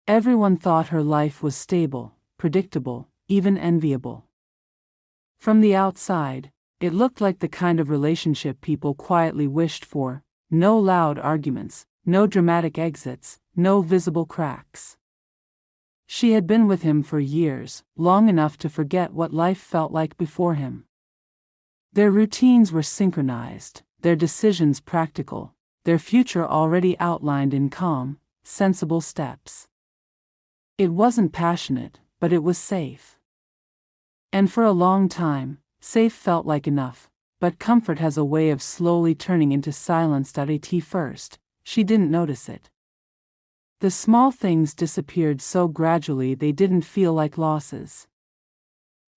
Everyone thought her life was stable, predictable, even enviable. From the outside, it looked like the kind of relationship people quietly wished for: no loud arguments, no dramatic exits, no visible cracks. She had been with him for years, long enough to forget what life felt like before him. Their routines were synchronized, their decisions practical, their future already outlined in calm, sensible steps. It wasn't passionate, but it was safe. And for a long time, safe felt like enough, but comfort has a way of slowly turning into silence. At first, she didn't notice it. The small things disappeared so gradually they didn't feel like losses.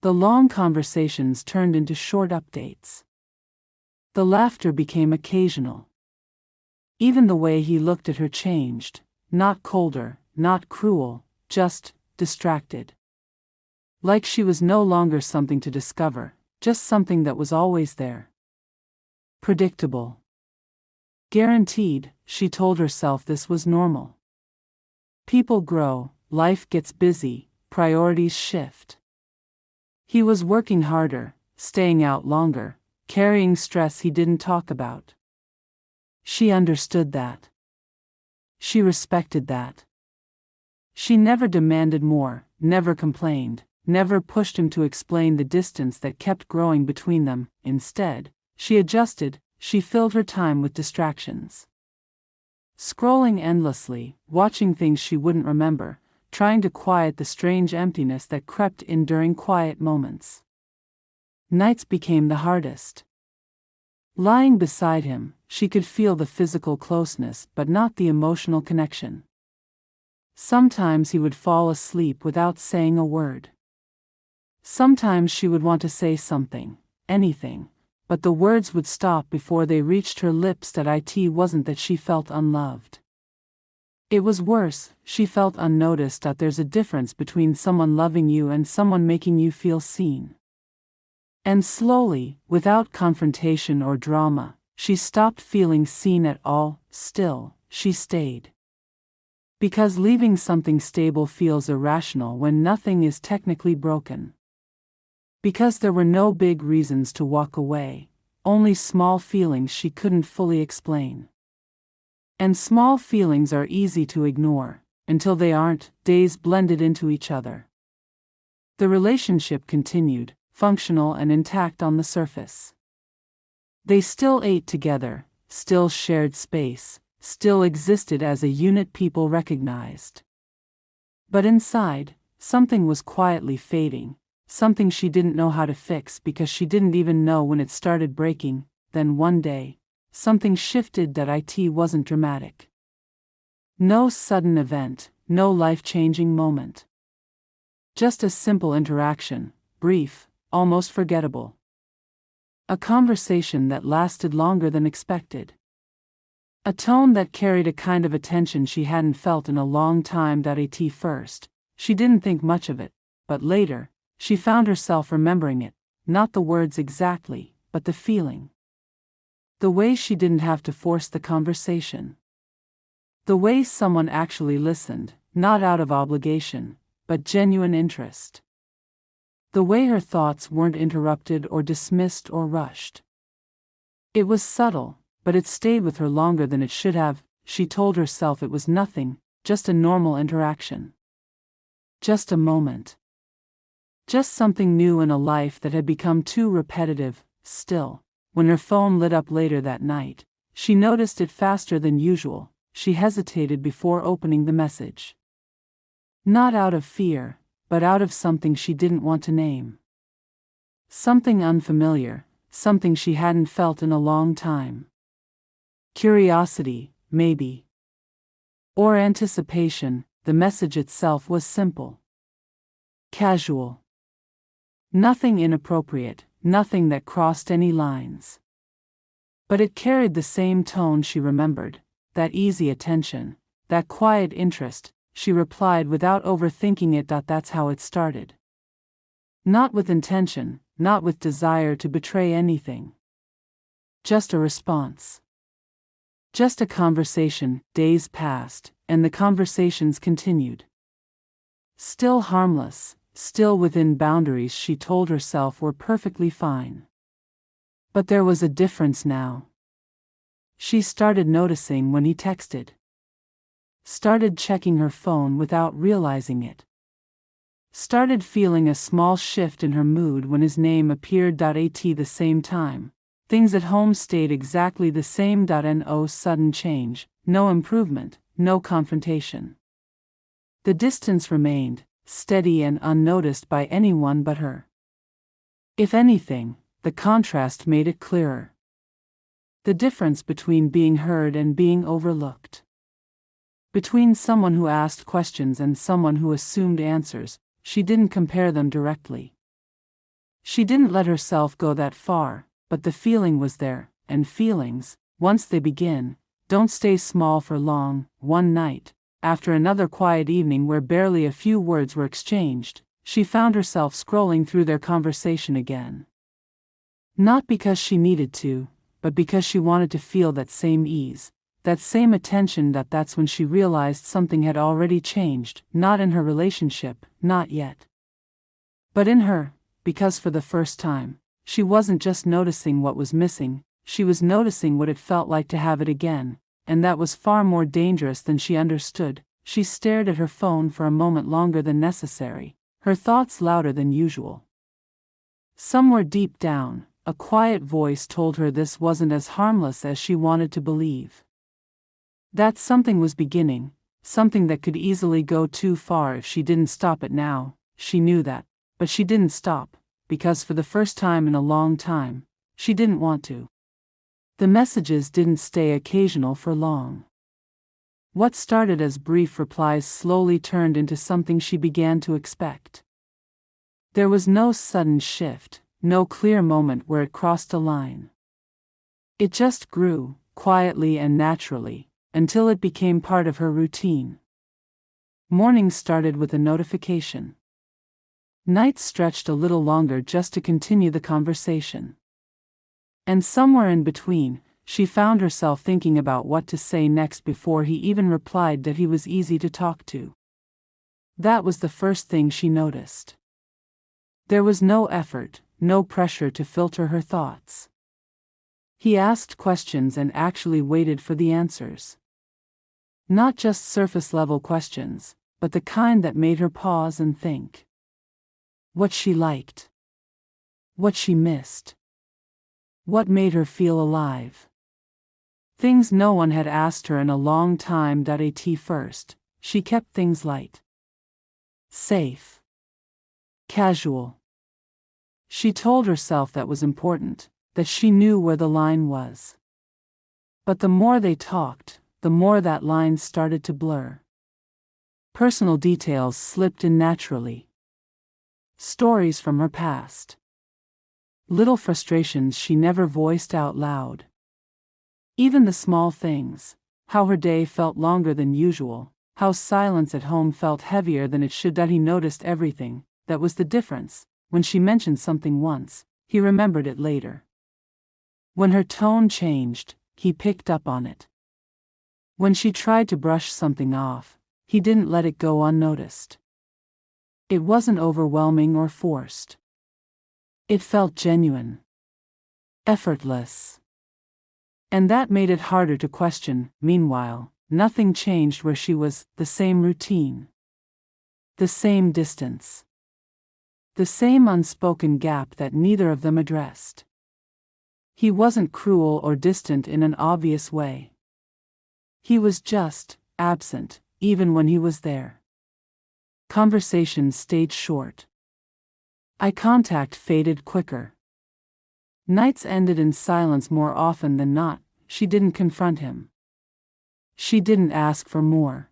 The long conversations turned into short updates. The laughter became occasional. Even the way he looked at her changed, not colder, not cruel, just distracted. Like she was no longer something to discover, just something that was always there. Predictable. Guaranteed, she told herself this was normal. People grow, life gets busy, priorities shift. He was working harder, staying out longer, carrying stress he didn't talk about. She understood that. She respected that. She never demanded more, never complained, never pushed him to explain the distance that kept growing between them. Instead, she adjusted, she filled her time with distractions. Scrolling endlessly, watching things she wouldn't remember, trying to quiet the strange emptiness that crept in during quiet moments. Nights became the hardest. Lying beside him, she could feel the physical closeness but not the emotional connection. Sometimes he would fall asleep without saying a word. Sometimes she would want to say something, anything, but the words would stop before they reached her lips. It wasn't that she felt unloved. It was worse, she felt unnoticed. There's a difference between someone loving you and someone making you feel seen. And slowly, without confrontation or drama, she stopped feeling seen at all. Still, she stayed. Because leaving something stable feels irrational when nothing is technically broken. Because there were no big reasons to walk away, only small feelings she couldn't fully explain. And small feelings are easy to ignore, until they aren't. Days blended into each other. The relationship continued, functional and intact on the surface. They still ate together, still shared space, still existed as a unit people recognized. But inside, something was quietly fading, something she didn't know how to fix because she didn't even know when it started breaking. Then one day, something shifted. It wasn't dramatic. No sudden event, no life-changing moment. Just a simple interaction, brief, almost forgettable. A conversation that lasted longer than expected. A tone that carried a kind of attention she hadn't felt in a long time. At first, she didn't think much of it, but later, she found herself remembering it, not the words exactly, but the feeling. The way she didn't have to force the conversation. The way someone actually listened, not out of obligation, but genuine interest. The way her thoughts weren't interrupted or dismissed or rushed. It was subtle, but it stayed with her longer than it should have. She told herself it was nothing, just a normal interaction. Just a moment. Just something new in a life that had become too repetitive. Still, when her phone lit up later that night, she noticed it faster than usual. She hesitated before opening the message. Not out of fear, but out of something she didn't want to name. Something unfamiliar, something she hadn't felt in a long time. Curiosity, maybe. Or anticipation. The message itself was simple. Casual. Nothing inappropriate, nothing that crossed any lines. But it carried the same tone she remembered, that easy attention, that quiet interest. She replied without overthinking it. That's how it started. Not with intention, not with desire to betray anything. Just a response. Just a conversation. Days passed, and the conversations continued. Still harmless, still within boundaries she told herself were perfectly fine. But there was a difference now. She started noticing when he texted. Started checking her phone without realizing it. Started feeling a small shift in her mood when his name appeared. At the same time, things at home stayed exactly the same. No sudden change, no improvement, no confrontation. The distance remained, steady and unnoticed by anyone but her. If anything, the contrast made it clearer. The difference between being heard and being overlooked. Between someone who asked questions and someone who assumed answers. She didn't compare them directly. She didn't let herself go that far, but the feeling was there, and feelings, once they begin, don't stay small for long. One night, after another quiet evening where barely a few words were exchanged, she found herself scrolling through their conversation again. Not because she needed to, but because she wanted to feel that same ease, that same attention. That's when she realized something had already changed, not in her relationship, not yet. But in her, because for the first time, she wasn't just noticing what was missing, she was noticing what it felt like to have it again, and that was far more dangerous than she understood. She stared at her phone for a moment longer than necessary, her thoughts louder than usual. Somewhere deep down, a quiet voice told her this wasn't as harmless as she wanted to believe. That something was beginning, something that could easily go too far if she didn't stop it now. She knew that, but she didn't stop, because for the first time in a long time, she didn't want to. The messages didn't stay occasional for long. What started as brief replies slowly turned into something she began to expect. There was no sudden shift, no clear moment where it crossed a line. It just grew, quietly and naturally, until it became part of her routine. Mornings started with a notification. Nights stretched a little longer just to continue the conversation. And somewhere in between, she found herself thinking about what to say next before he even replied that he was easy to talk to. That was the first thing she noticed. There was no effort, no pressure to filter her thoughts. He asked questions and actually waited for the answers. Not just surface-level questions, but the kind that made her pause and think. What she liked. What she missed. What made her feel alive. Things no one had asked her in a long time. At first, she kept things light. Safe. Casual. She told herself that was important, that she knew where the line was. But the more they talked, the more that line started to blur. Personal details slipped in naturally. Stories from her past. Little frustrations she never voiced out loud. Even the small things, how her day felt longer than usual, how silence at home felt heavier than it should. That he noticed everything. That was the difference. When she mentioned something once, he remembered it later. When her tone changed, he picked up on it. When she tried to brush something off, he didn't let it go unnoticed. It wasn't overwhelming or forced. It felt genuine. Effortless. And that made it harder to question. Meanwhile, nothing changed where she was, the same routine. The same distance. The same unspoken gap that neither of them addressed. He wasn't cruel or distant in an obvious way. He was just absent, even when he was there. Conversations stayed short. Eye contact faded quicker. Nights ended in silence more often than not. She didn't confront him. She didn't ask for more.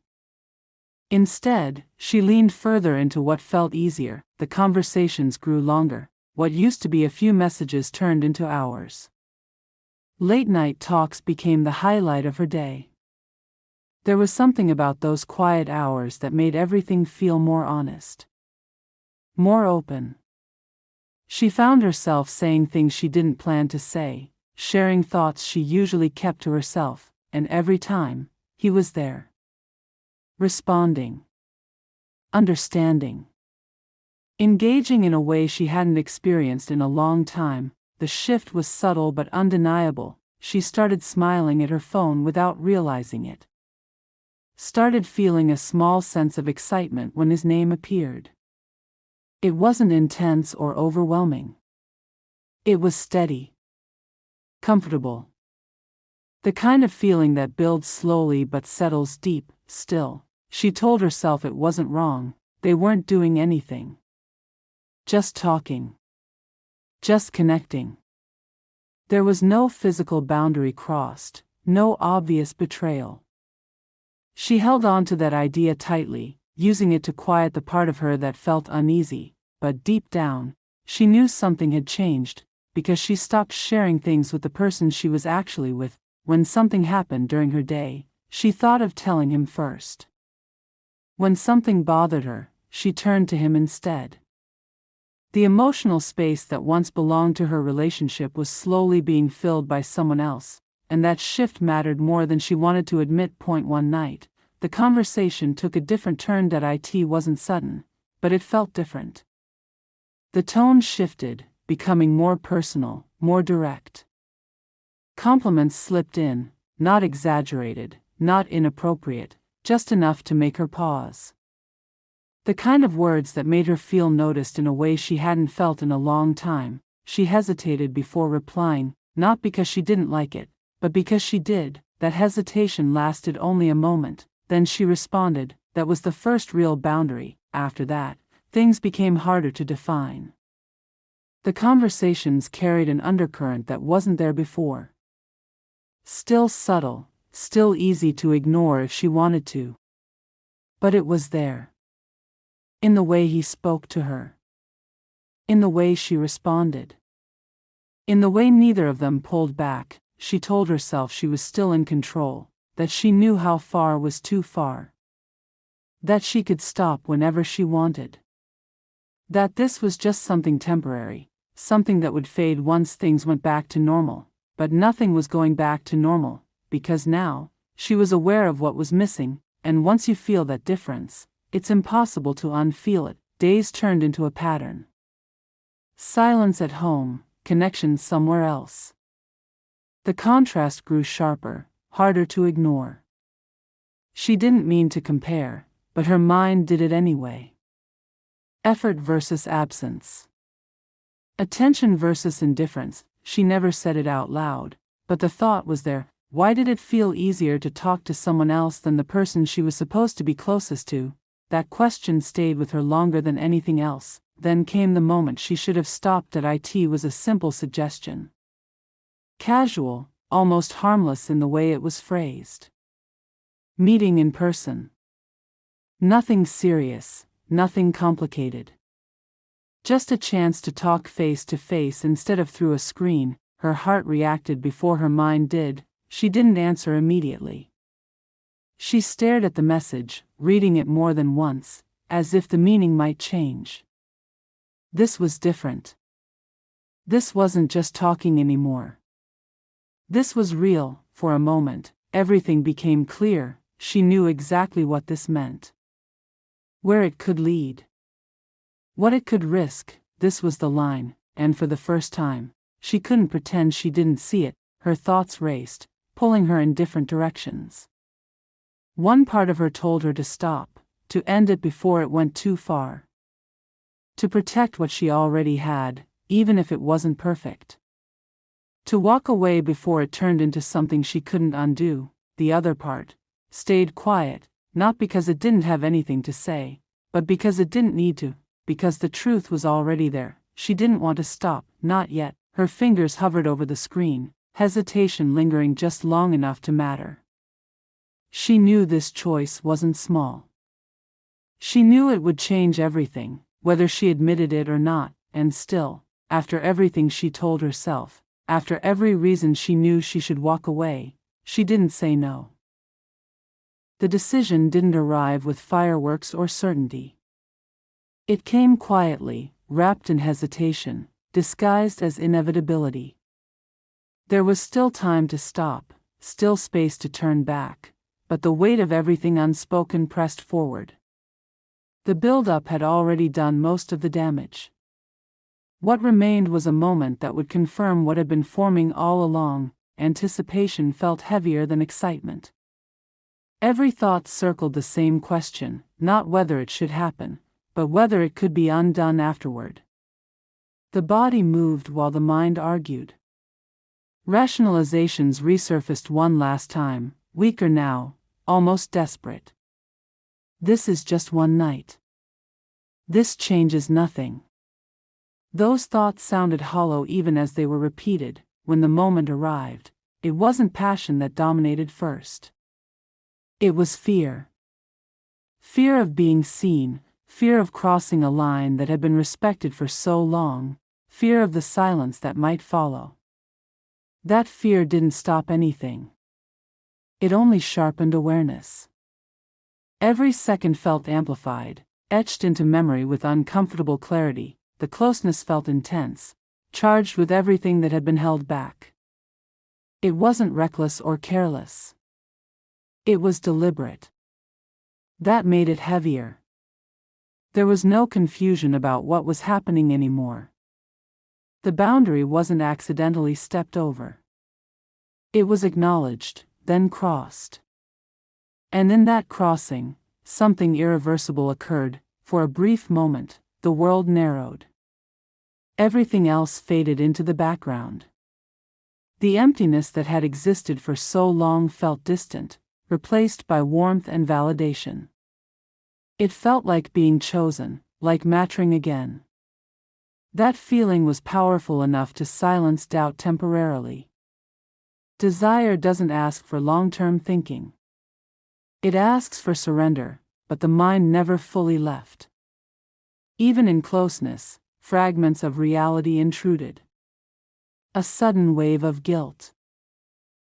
Instead, she leaned further into what felt easier. The conversations grew longer. What used to be a few messages turned into hours. Late-night talks became the highlight of her day. There was something about those quiet hours that made everything feel more honest. More open. She found herself saying things she didn't plan to say, sharing thoughts she usually kept to herself, and every time, he was there. Responding. understanding. Engaging in a way she hadn't experienced in a long time. The shift was subtle but undeniable. She started smiling at her phone without realizing it. Started feeling a small sense of excitement when his name appeared. It wasn't intense or overwhelming. It was steady. Comfortable. The kind of feeling that builds slowly but settles deep. Still, she told herself it wasn't wrong. They weren't doing anything. Just talking. Just connecting. There was no physical boundary crossed, no obvious betrayal. She held on to that idea tightly, using it to quiet the part of her that felt uneasy, but deep down, she knew something had changed, because she stopped sharing things with the person she was actually with. When something happened during her day, she thought of telling him first. When something bothered her, she turned to him instead. The emotional space that once belonged to her relationship was slowly being filled by someone else, and that shift mattered more than she wanted to admit. One night, the conversation took a different turn. It wasn't sudden, but it felt different. The tone shifted, becoming more personal, more direct. Compliments slipped in, not exaggerated, not inappropriate, just enough to make her pause. The kind of words that made her feel noticed in a way she hadn't felt in a long time. She hesitated before replying, not because she didn't like it, but because she did. That hesitation lasted only a moment, then she responded. That was the first real boundary. After that, things became harder to define. The conversations carried an undercurrent that wasn't there before. Still subtle, still easy to ignore if she wanted to. But it was there. In the way he spoke to her. In the way she responded. In the way neither of them pulled back. She told herself she was still in control, that she knew how far was too far. That she could stop whenever she wanted. That this was just something temporary, something that would fade once things went back to normal. But nothing was going back to normal, because now, she was aware of what was missing, and once you feel that difference, it's impossible to unfeel it. Days turned into a pattern. Silence at home, connection somewhere else. The contrast grew sharper, harder to ignore. She didn't mean to compare, but her mind did it anyway. Effort versus absence. Attention versus indifference. She never said it out loud, but the thought was there. Why did it feel easier to talk to someone else than the person she was supposed to be closest to? That question stayed with her longer than anything else. Then came the moment she should have stopped. It was a simple suggestion. Casual, almost harmless in the way it was phrased. Meeting in person. Nothing serious, nothing complicated. Just a chance to talk face to face instead of through a screen. Her heart reacted before her mind did. She didn't answer immediately. She stared at the message, reading it more than once, as if the meaning might change. This was different. This wasn't just talking anymore. This was real. For a moment, everything became clear. She knew exactly what this meant. Where it could lead. What it could risk. This was the line, and for the first time, she couldn't pretend she didn't see it. Her thoughts raced, pulling her in different directions. One part of her told her to stop, to end it before it went too far. To protect what she already had, even if it wasn't perfect. To walk away before it turned into something she couldn't undo. The other part stayed quiet, not because it didn't have anything to say, but because it didn't need to, because the truth was already there. She didn't want to stop, not yet. Her fingers hovered over the screen, hesitation lingering just long enough to matter. She knew this choice wasn't small. She knew it would change everything, whether she admitted it or not, and still, after everything she told herself, after every reason she knew she should walk away, she didn't say no. The decision didn't arrive with fireworks or certainty. It came quietly, wrapped in hesitation, disguised as inevitability. There was still time to stop, still space to turn back, but the weight of everything unspoken pressed forward. The build-up had already done most of the damage. What remained was a moment that would confirm what had been forming all along. Anticipation felt heavier than excitement. Every thought circled the same question, not whether it should happen, but whether it could be undone afterward. The body moved while the mind argued. Rationalizations resurfaced one last time, weaker now, almost desperate. This is just one night. This changes nothing. Those thoughts sounded hollow even as they were repeated. When the moment arrived, it wasn't passion that dominated first. It was fear. Fear of being seen, fear of crossing a line that had been respected for so long, fear of the silence that might follow. That fear didn't stop anything. It only sharpened awareness. Every second felt amplified, etched into memory with uncomfortable clarity. The closeness felt intense, charged with everything that had been held back. It wasn't reckless or careless. It was deliberate. That made it heavier. There was no confusion about what was happening anymore. The boundary wasn't accidentally stepped over. It was acknowledged, then crossed. And in that crossing, something irreversible occurred. For a brief moment, the world narrowed. Everything else faded into the background. The emptiness that had existed for so long felt distant, replaced by warmth and validation. It felt like being chosen, like mattering again. That feeling was powerful enough to silence doubt temporarily. Desire doesn't ask for long-term thinking. It asks for surrender, but the mind never fully left. Even in closeness, fragments of reality intruded. A sudden wave of guilt.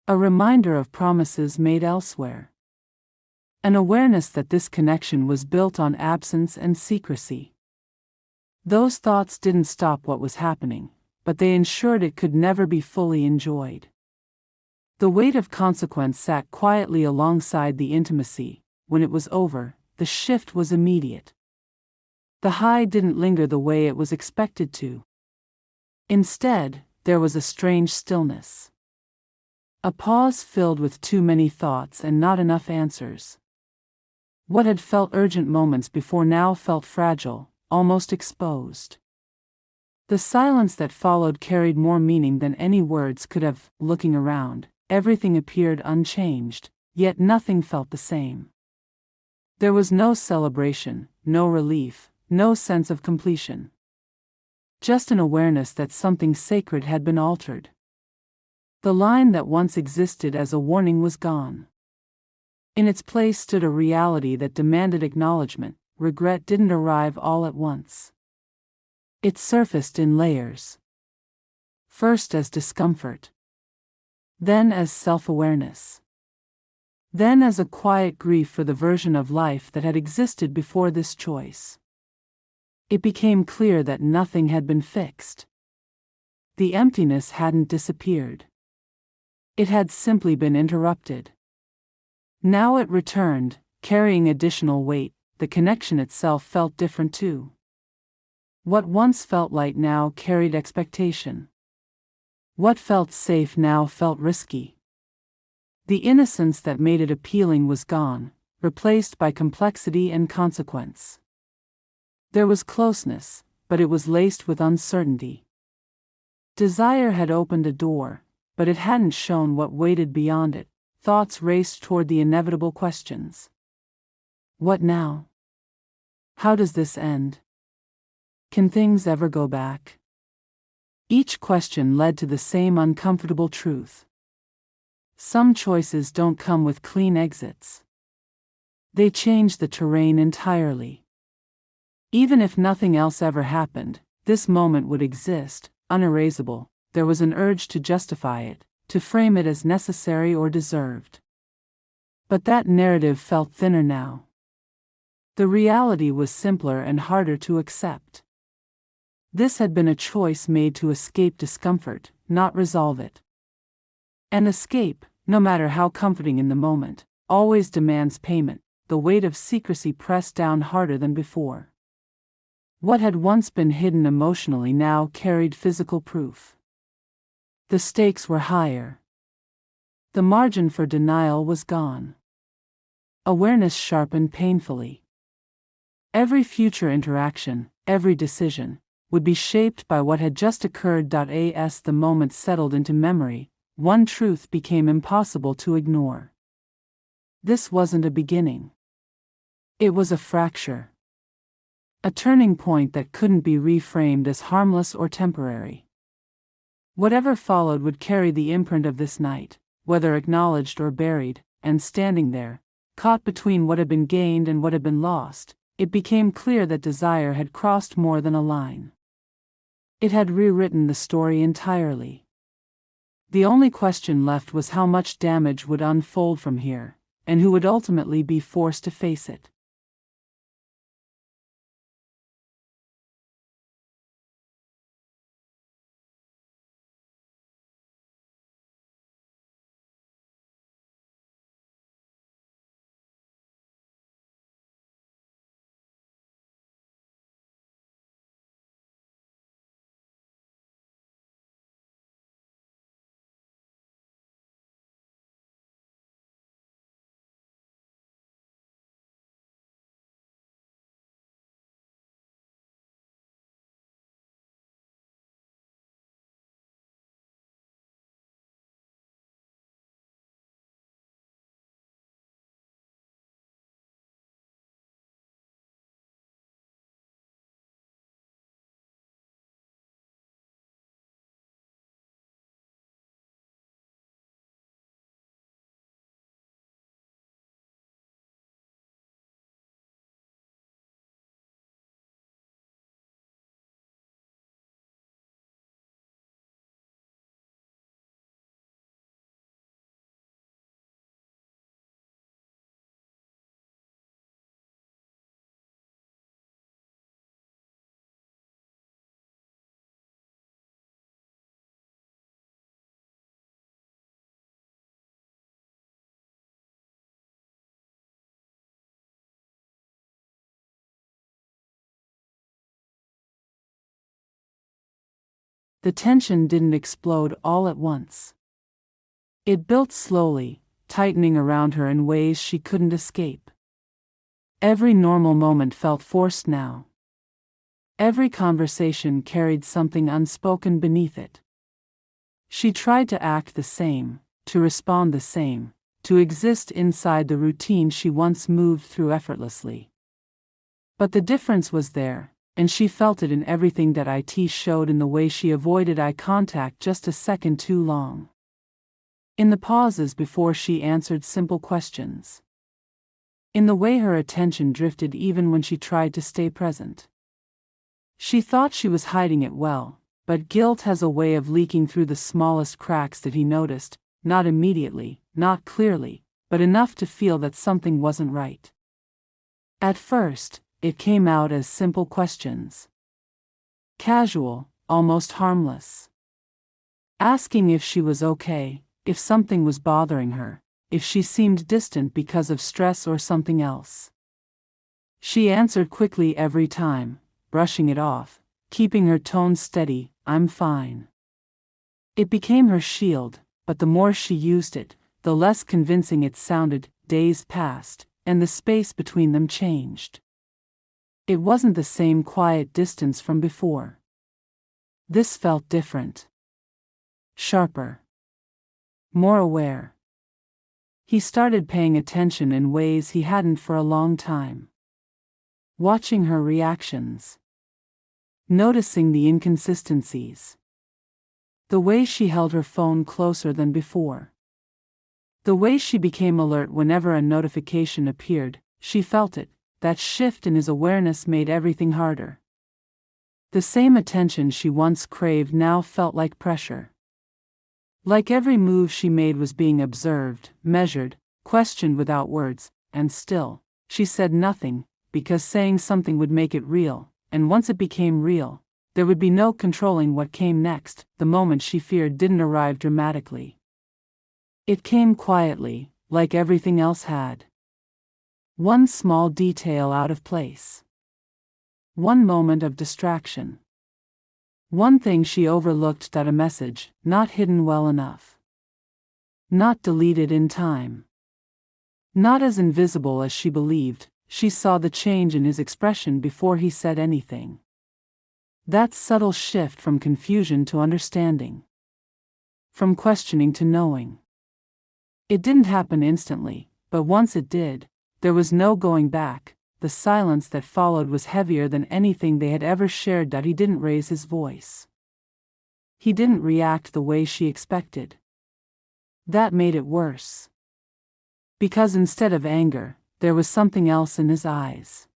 A reminder of promises made elsewhere. An awareness that this connection was built on absence and secrecy. Those thoughts didn't stop what was happening, but they ensured it could never be fully enjoyed. The weight of consequence sat quietly alongside the intimacy. When it was over, the shift was immediate. The high didn't linger the way it was expected to. Instead, there was a strange stillness. A pause filled with too many thoughts and not enough answers. What had felt urgent moments before now felt fragile, almost exposed. The silence that followed carried more meaning than any words could have. Looking around, everything appeared unchanged, yet nothing felt the same. There was no celebration, no relief, no sense of completion. Just an awareness that something sacred had been altered. The line that once existed as a warning was gone. In its place stood a reality that demanded acknowledgement. Regret didn't arrive all at once. It surfaced in layers. First as discomfort. Then as self-awareness. Then as a quiet grief for the version of life that had existed before this choice. It became clear that nothing had been fixed. The emptiness hadn't disappeared. It had simply been interrupted. Now it returned, carrying additional weight. The connection itself felt different too. What once felt light now carried expectation. What felt safe now felt risky. The innocence that made it appealing was gone, replaced by complexity and consequence. There was closeness, but it was laced with uncertainty. Desire had opened a door, but it hadn't shown what waited beyond it. Thoughts raced toward the inevitable questions. What now? How does this end? Can things ever go back? Each question led to the same uncomfortable truth. Some choices don't come with clean exits. They change the terrain entirely. Even if nothing else ever happened, this moment would exist, unerasable. There was an urge to justify it, to frame it as necessary or deserved. But that narrative felt thinner now. The reality was simpler and harder to accept. This had been a choice made to escape discomfort, not resolve it. An escape, no matter how comforting in the moment, always demands payment. the weight of secrecy pressed down harder than before. What had once been hidden emotionally now carried physical proof. The stakes were higher. The margin for denial was gone. Awareness sharpened painfully. Every future interaction, every decision, would be shaped by what had just occurred. As the moment settled into memory, one truth became impossible to ignore. This wasn't a beginning. It was a fracture. A turning point that couldn't be reframed as harmless or temporary. Whatever followed would carry the imprint of this night, whether acknowledged or buried, and standing there, caught between what had been gained and what had been lost, it became clear that desire had crossed more than a line. It had rewritten the story entirely. The only question left was how much damage would unfold from here, and who would ultimately be forced to face it. The tension didn't explode all at once. It built slowly, tightening around her in ways she couldn't escape. Every normal moment felt forced now. Every conversation carried something unspoken beneath it. She tried to act the same, to respond the same, to exist inside the routine she once moved through effortlessly. But the difference was there, and she felt it in everything that it showed in the way she avoided eye contact just a second too long. In the pauses before she answered simple questions. In the way her attention drifted even when she tried to stay present. She thought she was hiding it well, but guilt has a way of leaking through the smallest cracks that he noticed, not immediately, not clearly, but enough to feel that something wasn't right. At first, it came out as simple questions. Casual, almost harmless. Asking if she was okay, if something was bothering her, if she seemed distant because of stress or something else. She answered quickly every time, brushing it off, keeping her tone steady, "I'm fine." It became her shield, but the more she used it, the less convincing it sounded. Days passed, and the space between them changed. It wasn't the same quiet distance from before. This felt different. Sharper. More aware. He started paying attention in ways he hadn't for a long time. Watching her reactions. Noticing the inconsistencies. The way she held her phone closer than before. The way she became alert whenever a notification appeared. She felt it. That shift in his awareness made everything harder. The same attention she once craved now felt like pressure. Like every move she made was being observed, measured, questioned without words, and still, she said nothing, because saying something would make it real, and once it became real, there would be no controlling what came next. The moment she feared didn't arrive dramatically. It came quietly, like everything else had. One small detail out of place. One moment of distraction. One thing she overlooked, that a message, not hidden well enough. Not deleted in time. Not as invisible as she believed. She saw the change in his expression before he said anything. That subtle shift from confusion to understanding. From questioning to knowing. It didn't happen instantly, but once it did, there was no going back. The silence that followed was heavier than anything they had ever shared. That he didn't raise his voice. He didn't react the way she expected. That made it worse. Because instead of anger, there was something else in his eyes.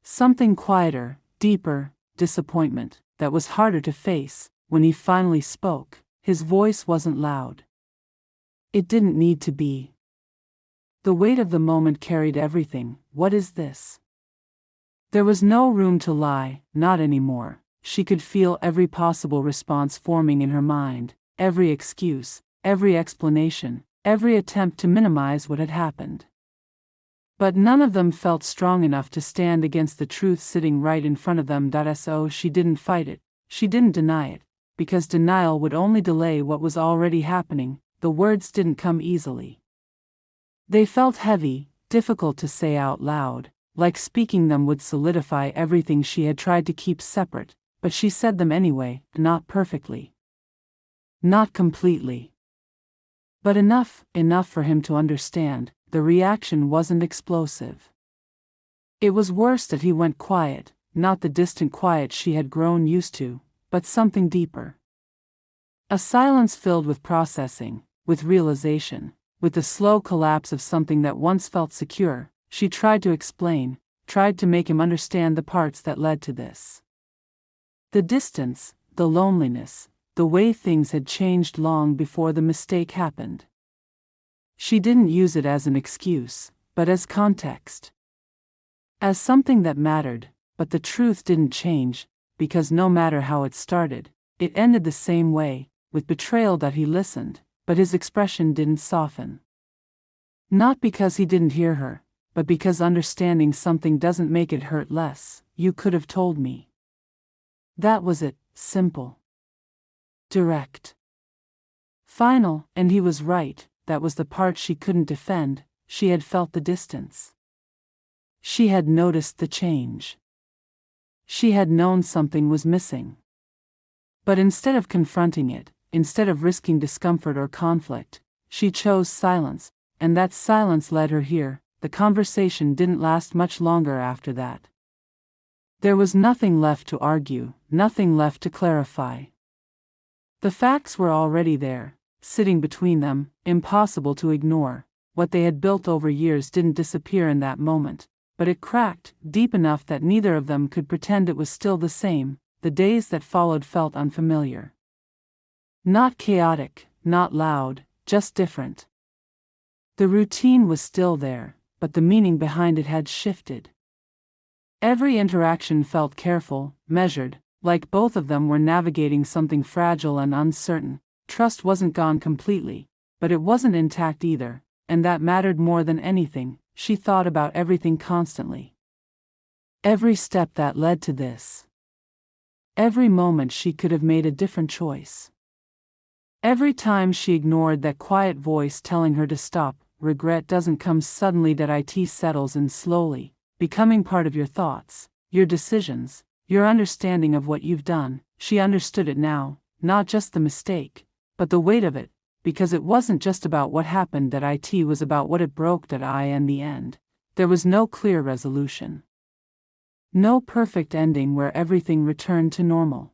Something quieter, deeper, disappointment, that was harder to face. When he finally spoke, his voice wasn't loud. It didn't need to be. The weight of the moment carried everything. What is this? There was no room to lie, not anymore. She could feel every possible response forming in her mind, every excuse, every explanation, every attempt to minimize what had happened. But none of them felt strong enough to stand against the truth sitting right in front of them. So she didn't fight it, she didn't deny it, because denial would only delay what was already happening. The words didn't come easily. They felt heavy, difficult to say out loud, like speaking them would solidify everything she had tried to keep separate, but she said them anyway, not perfectly. Not completely. But enough for him to understand. The reaction wasn't explosive. It was worse that he went quiet, not the distant quiet she had grown used to, but something deeper. A silence filled with processing, with realization, with the slow collapse of something that once felt secure. She tried to explain, tried to make him understand the parts that led to this. The distance, the loneliness, the way things had changed long before the mistake happened. She didn't use it as an excuse, but as context. As something that mattered, but the truth didn't change, because no matter how it started, it ended the same way, with betrayal. That he listened, but his expression didn't soften. Not because he didn't hear her, but because understanding something doesn't make it hurt less. You could have told me. That was it, simple. Direct. Final, and he was right. That was the part she couldn't defend. She had felt the distance. She had noticed the change. She had known something was missing. But instead of confronting it, instead of risking discomfort or conflict, she chose silence, and that silence led her here. The conversation didn't last much longer after that. There was nothing left to argue, nothing left to clarify. The facts were already there, sitting between them, impossible to ignore. What they had built over years didn't disappear in that moment, but it cracked, deep enough that neither of them could pretend it was still the same. The days that followed felt unfamiliar. Not chaotic, not loud, just different. The routine was still there, but the meaning behind it had shifted. Every interaction felt careful, measured, like both of them were navigating something fragile and uncertain. Trust wasn't gone completely, but it wasn't intact either, and that mattered more than anything. She thought about everything constantly. Every step that led to this. Every moment she could have made a different choice. Every time she ignored that quiet voice telling her to stop. Regret doesn't come suddenly. That it settles in slowly, becoming part of your thoughts, your decisions, your understanding of what you've done. She understood it now, not just the mistake, but the weight of it, because it wasn't just about what happened. That it was about what it broke. In the end, there was no clear resolution. No perfect ending where everything returned to normal.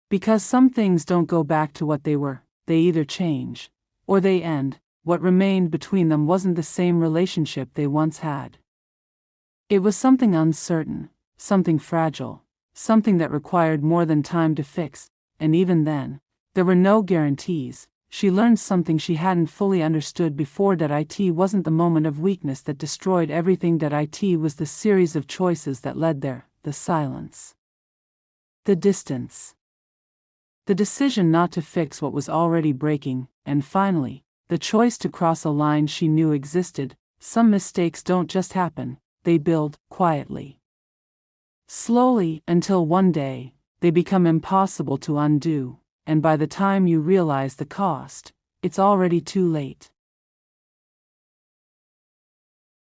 Because some things don't go back to what they were, they either change, or they end. What remained between them wasn't the same relationship they once had. It was something uncertain, something fragile, something that required more than time to fix, and even then, there were no guarantees. She learned something she hadn't fully understood before. That it wasn't the moment of weakness that destroyed everything. That it was the series of choices that led there, the silence. The distance. The decision not to fix what was already breaking, and finally, the choice to cross a line she knew existed, Some mistakes don't just happen, they build, quietly. Slowly, until one day, they become impossible to undo, and by the time you realize the cost, it's already too late.